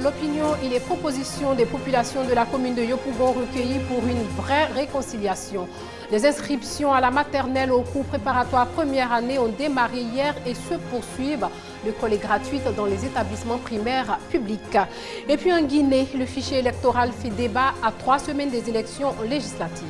l'opinion et les propositions des populations de la commune de Yopougon recueillies pour une vraie réconciliation. Les inscriptions à la maternelle au cours préparatoire première année ont démarré hier et se poursuivent. L'école est gratuite dans les établissements primaires publics. Et puis en Guinée, le fichier électoral fait débat à 3 semaines des élections législatives.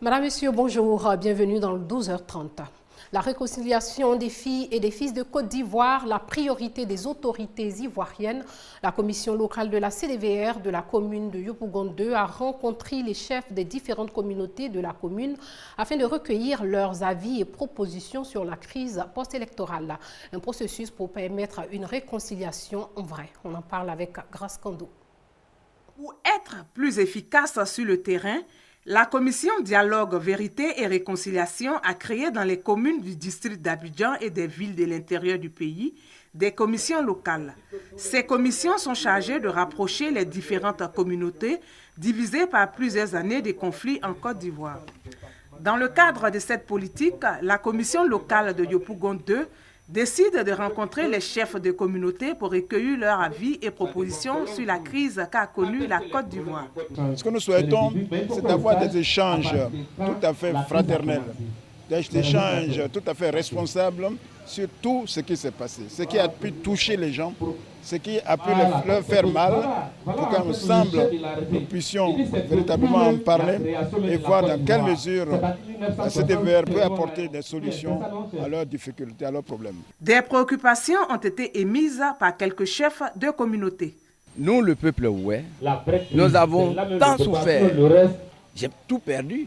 Madame, Monsieur, bonjour, bienvenue dans le 12h30. La réconciliation des filles et des fils de Côte d'Ivoire, la priorité des autorités ivoiriennes. La commission locale de la CDVR de la commune de Yopougon 2 a rencontré les chefs des différentes communautés de la commune afin de recueillir leurs avis et propositions sur la crise post-électorale. Un processus pour permettre une réconciliation en vrai. On en parle avec Grace Kando. Pour être plus efficace sur le terrain, la commission Dialogue, Vérité et Réconciliation a créé dans les communes du district d'Abidjan et des villes de l'intérieur du pays des commissions locales. Ces commissions sont chargées de rapprocher les différentes communautés divisées par plusieurs années de conflits en Côte d'Ivoire. Dans le cadre de cette politique, la commission locale de Yopougon 2 décide de rencontrer les chefs de communauté pour recueillir leurs avis et propositions sur la crise qu'a connue la Côte d'Ivoire. Ce que nous souhaitons, c'est d'avoir des échanges tout à fait fraternels, des échanges tout à fait responsables sur tout ce qui s'est passé, ce qui a pu toucher les gens, ce qui a pu leur faire mal, pour qu'ensemble nous puissions véritablement en parler et voir dans quelle mesure la CDVR peut apporter des solutions à leurs difficultés, à leurs problèmes. Des préoccupations ont été émises par quelques chefs de communauté. Nous, le peuple oué, nous avons tant souffert. J'ai tout perdu.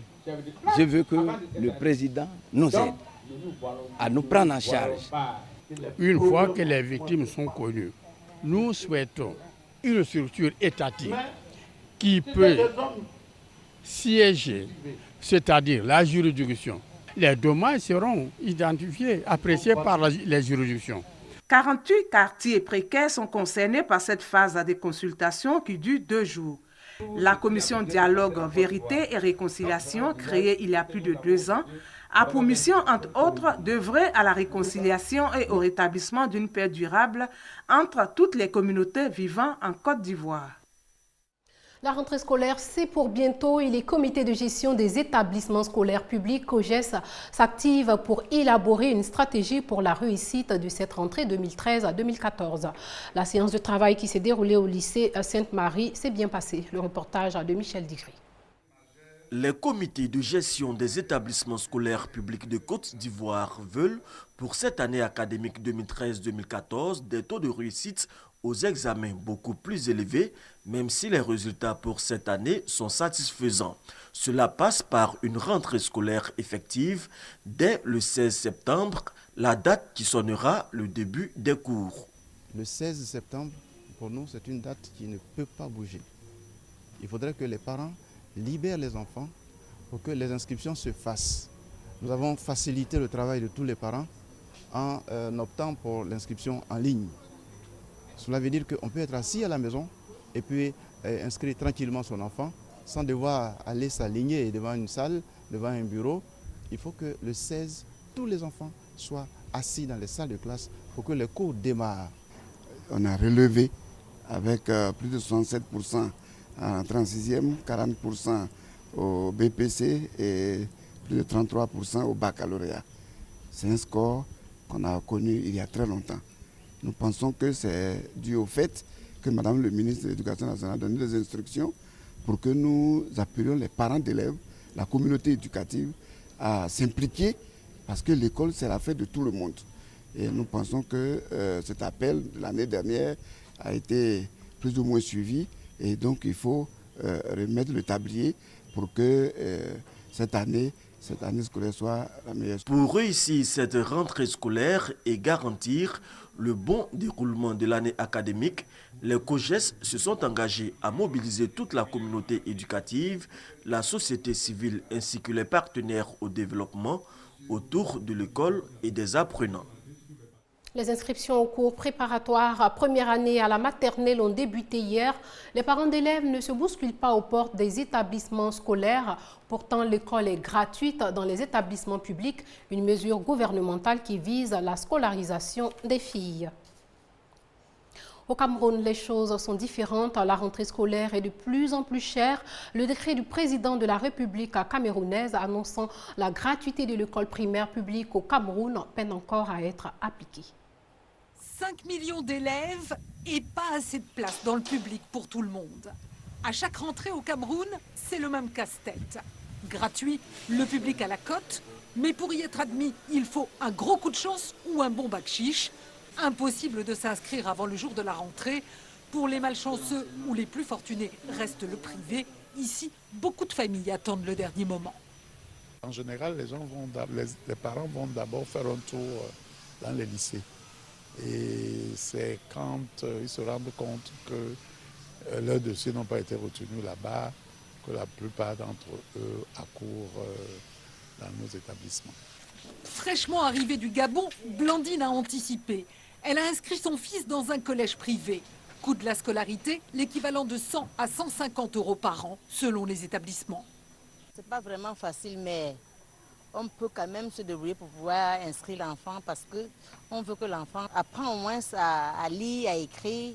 Je veux que le président nous aide à nous prendre en charge. Une fois que les victimes sont connues, nous souhaitons une structure étatique qui peut siéger, c'est-à-dire la juridiction. Les dommages seront identifiés, appréciés par les juridictions. 48 quartiers précaires sont concernés par cette phase de consultation qui dure 2 jours. La commission Dialogue, Vérité et Réconciliation, créée il y a plus de 2 ans, a pour mission, entre autres, d'œuvrer à la réconciliation et au rétablissement d'une paix durable entre toutes les communautés vivant en Côte d'Ivoire. La rentrée scolaire, c'est pour bientôt et les comités de gestion des établissements scolaires publics COGES s'activent pour élaborer une stratégie pour la réussite de cette rentrée 2013-2014. La séance de travail qui s'est déroulée au lycée Sainte-Marie s'est bien passée. Le reportage de Michel Digri. Les comités de gestion des établissements scolaires publics de Côte d'Ivoire veulent, pour cette année académique 2013-2014, des taux de réussite aux examens beaucoup plus élevés, même si les résultats pour cette année sont satisfaisants. Cela passe par une rentrée scolaire effective dès le 16 septembre, la date qui sonnera le début des cours. Le 16 septembre, pour nous, c'est une date qui ne peut pas bouger. Il faudrait que les parents libèrent les enfants pour que les inscriptions se fassent. Nous avons facilité le travail de tous les parents en optant pour l'inscription en ligne. Cela veut dire qu'on peut être assis à la maison et puis inscrire tranquillement son enfant sans devoir aller s'aligner devant une salle, devant un bureau. Il faut que le 16, tous les enfants soient assis dans les salles de classe pour que les cours démarrent. On a relevé avec plus de 67% en 36e, 40% au BPC et plus de 33% au baccalauréat. C'est un score qu'on a connu il y a très longtemps. Nous pensons que c'est dû au fait que Madame le ministre de l'Éducation nationale a donné des instructions pour que nous appelions les parents d'élèves, la communauté éducative à s'impliquer parce que l'école, c'est la fête de tout le monde. Et nous pensons que cet appel de l'année dernière a été plus ou moins suivi et donc il faut remettre le tablier pour que cette année scolaire soit la meilleure. Pour réussir cette rentrée scolaire et garantir le bon déroulement de l'année académique, les COGES se sont engagés à mobiliser toute la communauté éducative, la société civile ainsi que les partenaires au développement autour de l'école et des apprenants. Les inscriptions au cours préparatoire première année à la maternelle ont débuté hier. Les parents d'élèves ne se bousculent pas aux portes des établissements scolaires. Pourtant, l'école est gratuite dans les établissements publics, une mesure gouvernementale qui vise la scolarisation des filles. Au Cameroun, les choses sont différentes. La rentrée scolaire est de plus en plus chère. Le décret du président de la République camerounaise annonçant la gratuité de l'école primaire publique au Cameroun peine encore à être appliqué. 5 millions d'élèves et pas assez de place dans le public pour tout le monde. À chaque rentrée au Cameroun, c'est le même casse-tête. Gratuit, le public à la cote, mais pour y être admis, il faut un gros coup de chance ou un bon bac chiche. Impossible de s'inscrire avant le jour de la rentrée. Pour les malchanceux ou les plus fortunés, reste le privé. Ici, beaucoup de familles attendent le dernier moment. En général, les parents vont d'abord faire un tour dans les lycées. Et c'est quand ils se rendent compte que leurs dossiers n'ont pas été retenus là-bas que la plupart d'entre eux accourent dans nos établissements. Fraîchement arrivée du Gabon, Blandine a anticipé. Elle a inscrit son fils dans un collège privé. Coût de la scolarité, l'équivalent de 100 à 150 € par an, selon les établissements. C'est pas vraiment facile, mais on peut quand même se débrouiller pour pouvoir inscrire l'enfant parce qu'on veut que l'enfant apprenne au moins à lire, à écrire.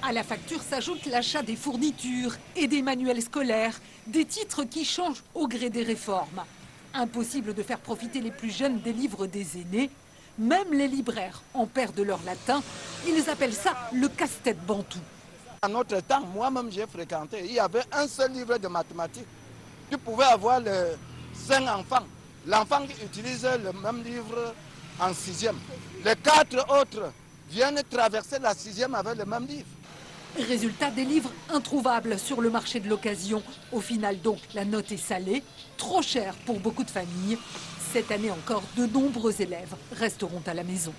À la facture s'ajoute l'achat des fournitures et des manuels scolaires, des titres qui changent au gré des réformes. Impossible de faire profiter les plus jeunes des livres des aînés. Même les libraires en perdent leur latin. Ils appellent ça le casse-tête bantou. À notre temps, moi-même j'ai fréquenté, il y avait un seul livre de mathématiques. Tu pouvais avoir 5 enfants. L'enfant qui utilise le même livre en 6e. Les 4 autres viennent traverser la 6e avec le même livre. Résultat, des livres introuvables sur le marché de l'occasion. Au final donc, la note est salée, trop chère pour beaucoup de familles. Cette année encore, de nombreux élèves resteront à la maison.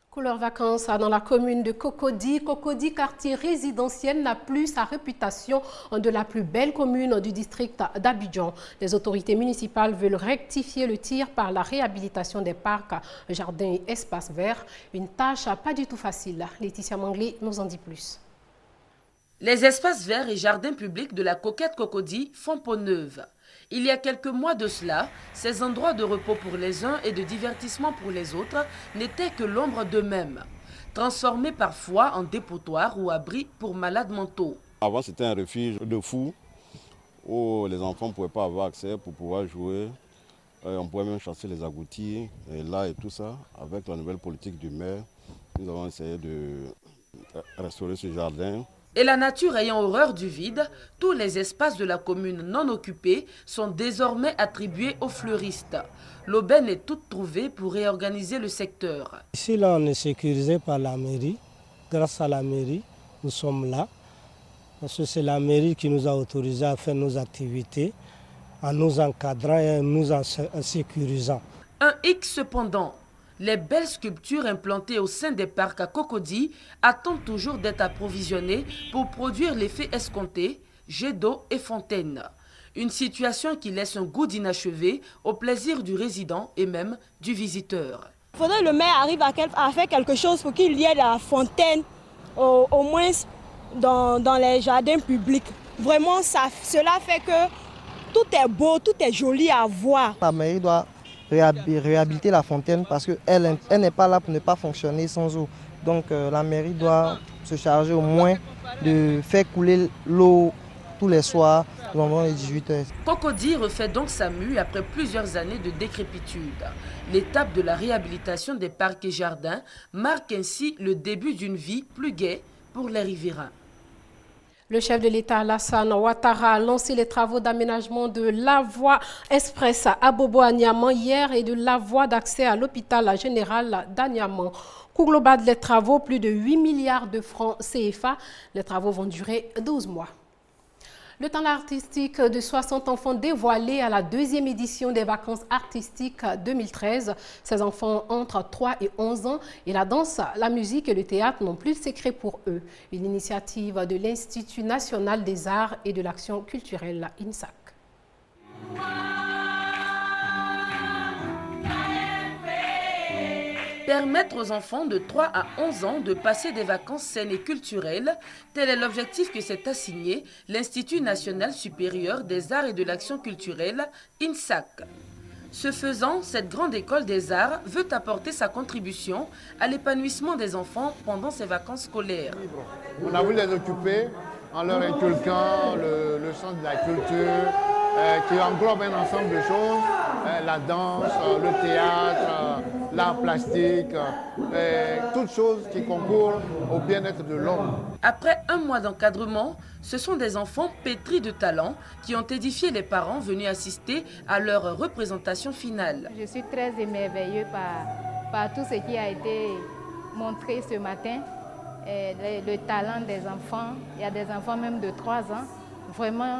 Couleur vacances dans la commune de Cocody. Cocody, quartier résidentiel, n'a plus sa réputation de la plus belle commune du district d'Abidjan. Les autorités municipales veulent rectifier le tir par la réhabilitation des parcs, jardins et espaces verts. Une tâche pas du tout facile. Laetitia Manglé nous en dit plus. Les espaces verts et jardins publics de la coquette Cocody font peau neuve. Il y a quelques mois de cela, ces endroits de repos pour les uns et de divertissement pour les autres n'étaient que l'ombre d'eux-mêmes, transformés parfois en dépotoirs ou abris pour malades mentaux. Avant, c'était un refuge de fous où les enfants ne pouvaient pas avoir accès pour pouvoir jouer. On pouvait même chasser les agoutis et là et tout ça. Avec la nouvelle politique du maire, nous avons essayé de restaurer ce jardin. Et la nature ayant horreur du vide, tous les espaces de la commune non occupés sont désormais attribués aux fleuristes. L'aubaine est toute trouvée pour réorganiser le secteur. Ici, là, on est sécurisé par la mairie. Grâce à la mairie, nous sommes là. Parce que c'est la mairie qui nous a autorisé à faire nos activités en nous encadrant et en nous en sécurisant. Un hic cependant. Les belles sculptures implantées au sein des parcs à Cocody attendent toujours d'être approvisionnées pour produire l'effet escompté, jets d'eau et fontaines. Une situation qui laisse un goût d'inachevé au plaisir du résident et même du visiteur. Il faudrait que le maire arrive à faire quelque chose pour qu'il y ait de la fontaine, au moins dans les jardins publics. Vraiment, cela fait que tout est beau, tout est joli à voir. La mairie doit réhabiliter la fontaine parce qu'elle n'est pas là pour ne pas fonctionner sans eau. Donc la mairie doit se charger au moins de faire couler l'eau tous les soirs pendant les 18h. Cocody refait donc sa mue après plusieurs années de décrépitude. L'étape de la réhabilitation des parcs et jardins marque ainsi le début d'une vie plus gaie pour les riverains. Le chef de l'État, Alassane Ouattara, a lancé les travaux d'aménagement de la voie express à Bobo à Niamey hier et de la voie d'accès à l'hôpital général d'Aniamey. Coût global des travaux, plus de 8 milliards de francs CFA. Les travaux vont durer 12 mois. Le talent artistique de 60 enfants dévoilés à la 2e édition des vacances artistiques 2013. Ces enfants entre 3 et 11 ans et la danse, la musique et le théâtre n'ont plus de secret pour eux. Une initiative de l'Institut national des arts et de l'action culturelle INSAC. Permettre aux enfants de 3 à 11 ans de passer des vacances saines et culturelles, tel est l'objectif que s'est assigné l'Institut national supérieur des arts et de l'action culturelle, INSAC. Ce faisant, cette grande école des arts veut apporter sa contribution à l'épanouissement des enfants pendant ces vacances scolaires. On a voulu les occuper en leur inculquant le sens de la culture, qui englobe un ensemble de choses, la danse, le théâtre, l'art plastique, toutes choses qui concourent au bien-être de l'homme. Après un mois d'encadrement, ce sont des enfants pétris de talent qui ont édifié les parents venus assister à leur représentation finale. Je suis très émerveillée par tout ce qui a été montré ce matin. Le talent des enfants, il y a des enfants même de 3 ans. Vraiment,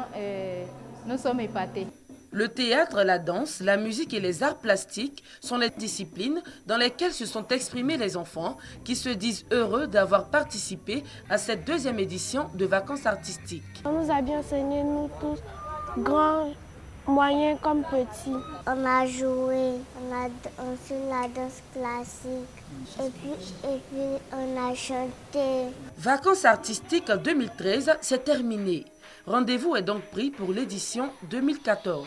nous sommes épatés. Le théâtre, la danse, la musique et les arts plastiques sont les disciplines dans lesquelles se sont exprimés les enfants qui se disent heureux d'avoir participé à cette 2e édition de vacances artistiques. On nous a bien enseigné, nous tous, grands, moyens comme petits. On a joué, on a dansé la danse classique et puis on a chanté. Vacances artistiques 2013, c'est terminé. Rendez-vous est donc pris pour l'édition 2014.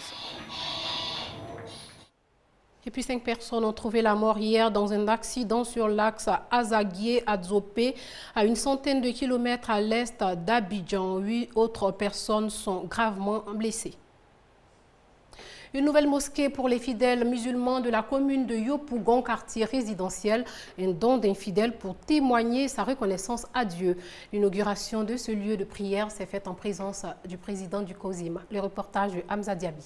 Et puis 5 personnes ont trouvé la mort hier dans un accident sur l'axe Azaguié-Adzopé, à une centaine de kilomètres à l'est d'Abidjan. 8 autres personnes sont gravement blessées. Une nouvelle mosquée pour les fidèles musulmans de la commune de Yopougon, quartier résidentiel, un don d'un fidèle pour témoigner sa reconnaissance à Dieu. L'inauguration de ce lieu de prière s'est faite en présence du président du COSIM. Le reportage de Hamza Diaby.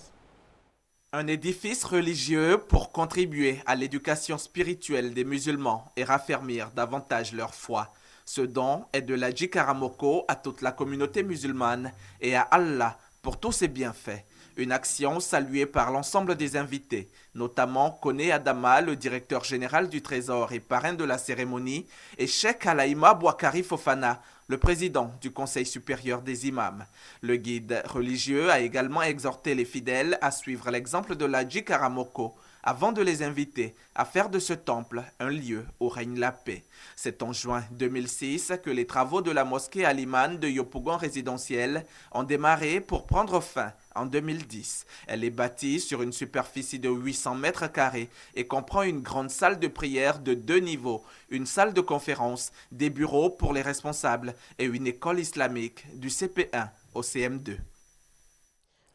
Un édifice religieux pour contribuer à l'éducation spirituelle des musulmans et raffermir davantage leur foi. Ce don est de l'Hadji Karamoko à toute la communauté musulmane et à Allah pour tous ses bienfaits. Une action saluée par l'ensemble des invités, notamment Koné Adama, le directeur général du Trésor et parrain de la cérémonie, et Cheikh Alaïma Bouakari Fofana, le président du Conseil supérieur des imams. Le guide religieux a également exhorté les fidèles à suivre l'exemple de l'Hadji Karamoko, avant de les inviter à faire de ce temple un lieu où règne la paix. C'est en juin 2006 que les travaux de la mosquée Al-Iman de Yopougon résidentiel ont démarré pour prendre fin en 2010. Elle est bâtie sur une superficie de 800 mètres carrés et comprend une grande salle de prière de 2 niveaux, une salle de conférence, des bureaux pour les responsables et une école islamique du CP1 au CM2.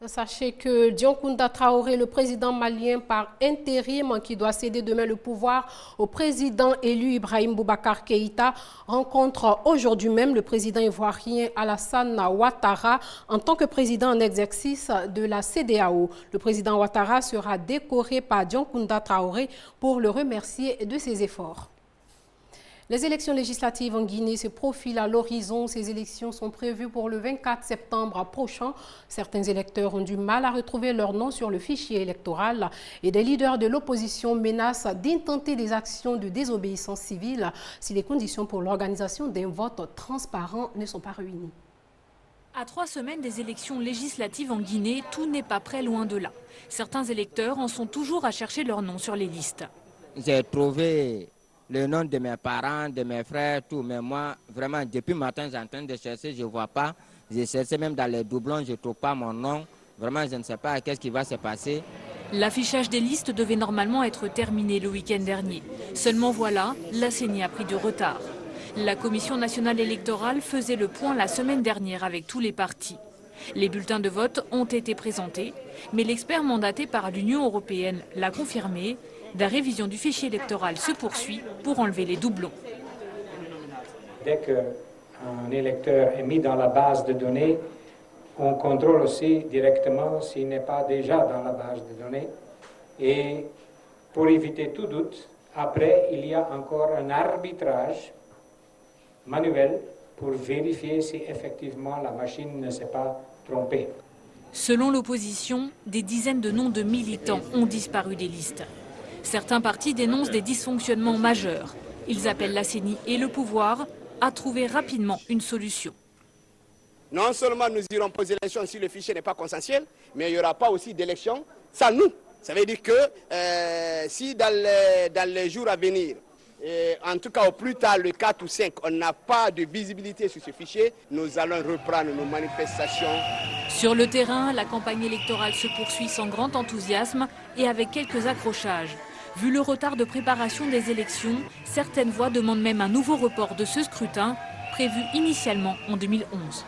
Sachez que Dioncounda Traoré, le président malien par intérim qui doit céder demain le pouvoir au président élu Ibrahim Boubacar Keïta, rencontre aujourd'hui même le président ivoirien Alassane Ouattara en tant que président en exercice de la CEDEAO. Le président Ouattara sera décoré par Dioncounda Traoré pour le remercier de ses efforts. Les élections législatives en Guinée se profilent à l'horizon. Ces élections sont prévues pour le 24 septembre prochain. Certains électeurs ont du mal à retrouver leur nom sur le fichier électoral et des leaders de l'opposition menacent d'intenter des actions de désobéissance civile si les conditions pour l'organisation d'un vote transparent ne sont pas réunies. À 3 semaines des élections législatives en Guinée, tout n'est pas prêt, loin de là. Certains électeurs en sont toujours à chercher leur nom sur les listes. J'ai trouvé le nom de mes parents, de mes frères, tout. Mais moi, vraiment, depuis matin, j'ai en train de chercher, je ne vois pas. J'ai cherché même dans les doublons, je ne trouve pas mon nom. Vraiment, je ne sais pas qu'est-ce qui va se passer. L'affichage des listes devait normalement être terminé le week-end dernier. Seulement voilà, la CENI a pris de retard. La Commission nationale électorale faisait le point la semaine dernière avec tous les partis. Les bulletins de vote ont été présentés, mais l'expert mandaté par l'Union européenne l'a confirmé. La révision du fichier électoral se poursuit pour enlever les doublons. Dès qu'un électeur est mis dans la base de données, on contrôle aussi directement s'il n'est pas déjà dans la base de données. Et pour éviter tout doute, après, il y a encore un arbitrage manuel pour vérifier si effectivement la machine ne s'est pas trompée. Selon l'opposition, des dizaines de noms de militants ont disparu des listes. Certains partis dénoncent des dysfonctionnements majeurs. Ils appellent la CENI et le pouvoir à trouver rapidement une solution. Non seulement nous irons poser l'élection si le fichier n'est pas consensuel, mais il n'y aura pas aussi d'élection sans nous. Ça veut dire que si dans les jours à venir, en tout cas au plus tard le 4 ou 5, on n'a pas de visibilité sur ce fichier, nous allons reprendre nos manifestations Sur le terrain, la campagne électorale se poursuit sans grand enthousiasme et avec quelques accrochages. Vu le retard de préparation des élections, certaines voix demandent même un nouveau report de ce scrutin, prévu initialement en 2011.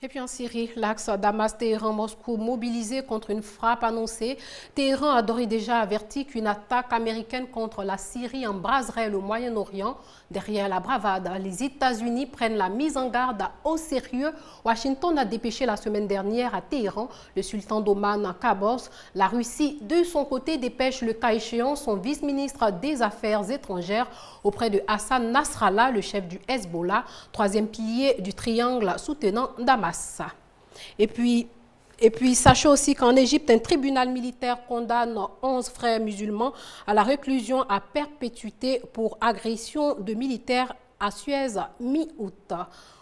Et puis en Syrie, l'axe Damas-Téhéran-Moscou mobilisé contre une frappe annoncée. Téhéran a d'ores et déjà averti qu'une attaque américaine contre la Syrie embraserait le Moyen-Orient. Derrière la bravade, les États-Unis prennent la mise en garde au sérieux. Washington a dépêché la semaine dernière à Téhéran le sultan d'Oman Qaboos. La Russie, de son côté, dépêche le cas échéant son vice-ministre des Affaires étrangères auprès de Hassan Nasrallah, le chef du Hezbollah, troisième pilier du triangle soutenant Damas. Et puis, sachez aussi qu'en Égypte, un tribunal militaire condamne 11 frères musulmans à la réclusion à perpétuité pour agression de militaires à Suez mi-août.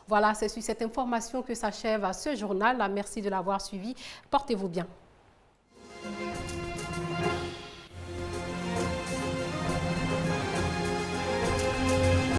Voilà, c'est sur cette information que s'achève ce journal. Merci de l'avoir suivi. Portez-vous bien.